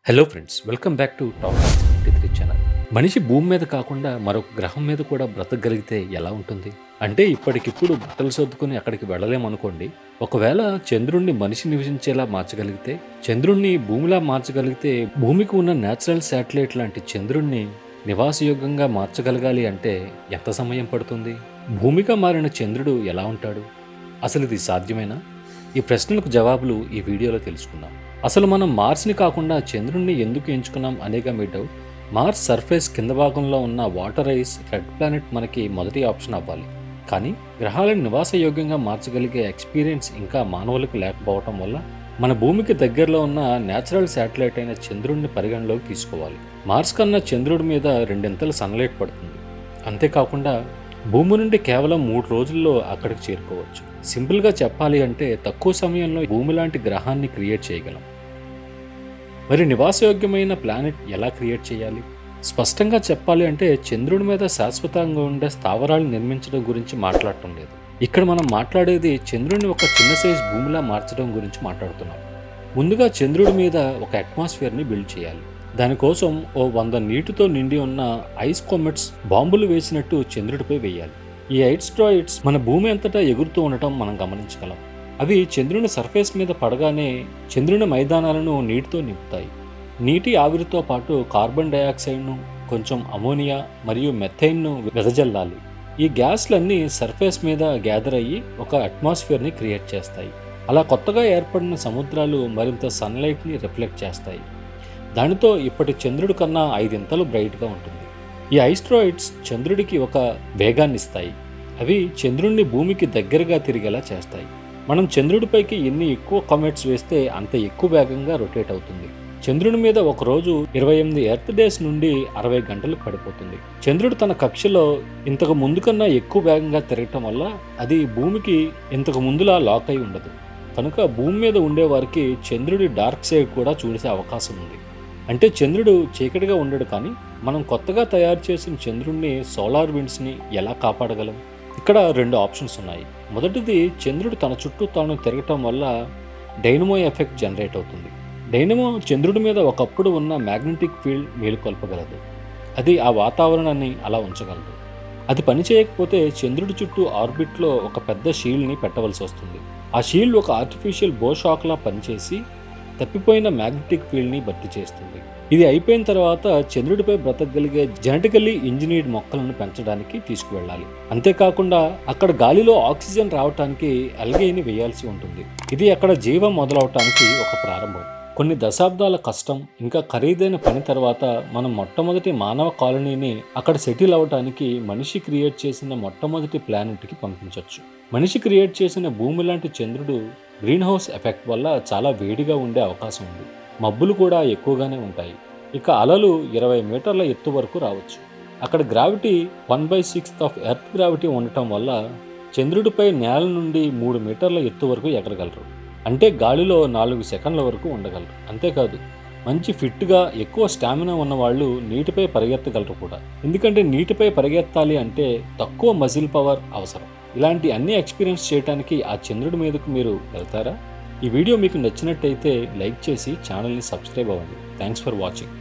Hello friends, welcome back to top 73 channel. మనిషి భూమి మీద కాకుండా మరొక గ్రహం మీద కూడా బ్రతకగలిగితే ఎలా ఉంటుంది? అంటే ఇప్పటికిప్పుడు బట్టలు సర్దుకుని అక్కడికి వెళ్ళలేమనుకోండి. ఒకవేళ చంద్రుణ్ణి మనిషి నివసించేలా మార్చగలిగితే, చంద్రుణ్ణి భూమిలా మార్చగలిగితే, భూమికి ఉన్న నేచురల్ శాటిలైట్ లాంటి చంద్రుణ్ణి నివాసయోగ్యంగా మార్చగలగాలి అంటే ఎంత సమయం పడుతుంది? భూమిగా మారిన చంద్రుడు ఎలా ఉంటాడు? అసలు ఇది సాధ్యమేనా? ఈ ప్రశ్నలకు జవాబులు ఈ వీడియోలో తెలుసుకుందాం. అసలు మనం మార్స్ని కాకుండా చంద్రుణ్ణి ఎందుకు ఎంచుకున్నాం అనేగా మీ డౌట్. మార్స్ సర్ఫేస్ కింద భాగంలో ఉన్న వాటర్ ఐస్ రెడ్ ప్లానెట్ మనకి మొదటి ఆప్షన్ అవ్వాలి. కానీ గ్రహాలను నివాసయోగ్యంగా మార్చగలిగే ఎక్స్పీరియన్స్ ఇంకా మానవులకు లేకపోవటం వల్ల మన భూమికి దగ్గరలో ఉన్న నేచురల్ శాటిలైట్ అయిన చంద్రుడిని పరిగణలోకి తీసుకోవాలి. మార్స్ కన్నా చంద్రుడి మీద రెండింతల సన్లైట్ పడుతుంది. అంతేకాకుండా భూమి నుండి కేవలం 3 రోజుల్లో అక్కడికి చేరుకోవచ్చు. సింపుల్గా చెప్పాలి అంటే తక్కువ సమయంలో భూమి లాంటి గ్రహాన్ని క్రియేట్ చేయగలం. మరి నివాసయోగ్యమైన ప్లానెట్ ఎలా క్రియేట్ చేయాలి? స్పష్టంగా చెప్పాలి అంటే చంద్రుడి మీద శాశ్వతంగా ఉండే స్థావరాలు నిర్మించడం గురించి మాట్లాడటం లేదు. ఇక్కడ మనం మాట్లాడేది చంద్రుడిని ఒక చిన్న సైజ్ భూమిలా మార్చడం గురించి మాట్లాడుతున్నాం. ముందుగా చంద్రుడి మీద ఒక అట్మాస్ఫియర్ని బిల్డ్ చేయాలి. దానికోసం ఓ 100 నీటితో నిండి ఉన్న ఐస్ కామెట్స్ బాంబులు వేసినట్టు చంద్రుడిపై వేయాలి. ఈ ఐస్ట్రాయిడ్స్ మన భూమి అంతటా ఎగురుతూ ఉండటం మనం గమనించగలం. అవి చంద్రుని సర్ఫేస్ మీద పడగానే చంద్రుని మైదానాలను నీటితో నింపుతాయి. నీటి ఆవిరితో పాటు కార్బన్ డయాక్సైడ్ను, కొంచెం అమోనియా మరియు మెథైన్ను వెదజల్లాలి. ఈ గ్యాస్లన్నీ సర్ఫేస్ మీద గ్యాదర్ అయ్యి ఒక అట్మాస్ఫియర్ని క్రియేట్ చేస్తాయి. అలా కొత్తగా ఏర్పడిన సముద్రాలు మరింత సన్లైట్ని రిఫ్లెక్ట్ చేస్తాయి. దానితో ఇప్పటి చంద్రుడి కన్నా 5 ఇంతలు బ్రైట్గా ఉంటుంది. ఈ ఐస్ట్రాయిడ్స్ చంద్రుడికి ఒక వేగాన్ని ఇస్తాయి. అవి చంద్రుడిని భూమికి దగ్గరగా తిరిగేలా చేస్తాయి. మనం చంద్రుడిపైకి ఎన్ని ఎక్కువ కామెట్స్ వేస్తే అంత ఎక్కువ వేగంగా రొటేట్ అవుతుంది. చంద్రుడి మీద ఒకరోజు 28 ఎర్త్ డేస్ నుండి 60 గంటలకు పడిపోతుంది. చంద్రుడు తన కక్షలో ఇంతకు ముందు కన్నా ఎక్కువ వేగంగా తిరగటం వల్ల అది భూమికి ఇంతకు ముందులా లాక్ అయి ఉండదు. కనుక భూమి మీద ఉండేవారికి చంద్రుడి డార్క్ సైడ్ కూడా చూసే అవకాశం ఉంది. అంటే చంద్రుడు చీకటిగా ఉండడు, కానీ మనం కొత్తగా తయారు చేసిన చంద్రుడిని సోలార్ విండ్స్ని ఎలా కాపాడగలం? ఇక్కడ 2 ఆప్షన్స్ ఉన్నాయి. మొదటిది, చంద్రుడు తన చుట్టూ తాను తిరగటం వల్ల డైనమో ఎఫెక్ట్ జనరేట్ అవుతుంది. డైనమో చంద్రుడి మీద ఒకప్పుడు ఉన్న మ్యాగ్నెటిక్ ఫీల్డ్ మేలుకొల్పగలదు. అది ఆ వాతావరణాన్ని అలా ఉంచగలదు. అది పనిచేయకపోతే చంద్రుడి చుట్టూ ఆర్బిట్లో ఒక పెద్ద షీల్డ్ని పెట్టవలసి వస్తుంది. ఆ షీల్డ్ ఒక ఆర్టిఫిషియల్ బోషాక్లా పనిచేసి తప్పిపోయిన మ్యాగ్నెటిక్ ఫీల్డ్ని భర్తీ చేస్తుంది. ఇది అయిపోయిన తర్వాత చంద్రుడిపై బ్రతకగలిగే జెనెటికల్లీ ఇంజనీర్డ్ మొక్కలను పెంచడానికి తీసుకువెళ్ళాలి. అంతేకాకుండా అక్కడ గాలిలో ఆక్సిజన్ రావడానికి అల్గేని వేయాల్సి ఉంటుంది. ఇది అక్కడ జీవం మొదలవటానికి ఒక ప్రారంభం. కొన్ని దశాబ్దాల కష్టం ఇంకా ఖరీదైన పని తర్వాత మనం మొట్టమొదటి మానవ కాలనీని అక్కడ సెటిల్ అవడానికి మనిషి క్రియేట్ చేసిన మొట్టమొదటి ప్లానెట్కి పంపించవచ్చు. మనిషి క్రియేట్ చేసిన భూమి లాంటి చంద్రుడు గ్రీన్ హౌస్ ఎఫెక్ట్ వల్ల చాలా వేడిగా ఉండే అవకాశం ఉంది. మబ్బులు కూడా ఎక్కువగానే ఉంటాయి. ఇక అలలు 20 మీటర్ల ఎత్తు వరకు రావచ్చు. అక్కడ గ్రావిటీ 1/6 ఆఫ్ ఎర్త్ గ్రావిటీ ఉండటం వల్ల చంద్రుడిపై నేల నుండి 3 మీటర్ల ఎత్తు వరకు ఎగరగలరు. అంటే గాలిలో 4 సెకండ్ల వరకు ఉండగలరు. అంతేకాదు, మంచి ఫిట్గా ఎక్కువ స్టామినా ఉన్న వాళ్ళు నీటిపై పరిగెత్తగలరు కూడా. ఎందుకంటే నీటిపై పరిగెత్తాలి అంటే తక్కువ మజిల్ పవర్ అవసరం. ఇలాంటి అన్ని ఎక్స్పీరియన్స్ చేయడానికి ఆ చంద్రుడి మీదకు మీరు వెళ్తారా? ఈ వీడియో మీకు నచ్చినట్టయితే లైక్ చేసి ఛానల్ని సబ్స్క్రైబ్ అవ్వండి. Thanks for watching.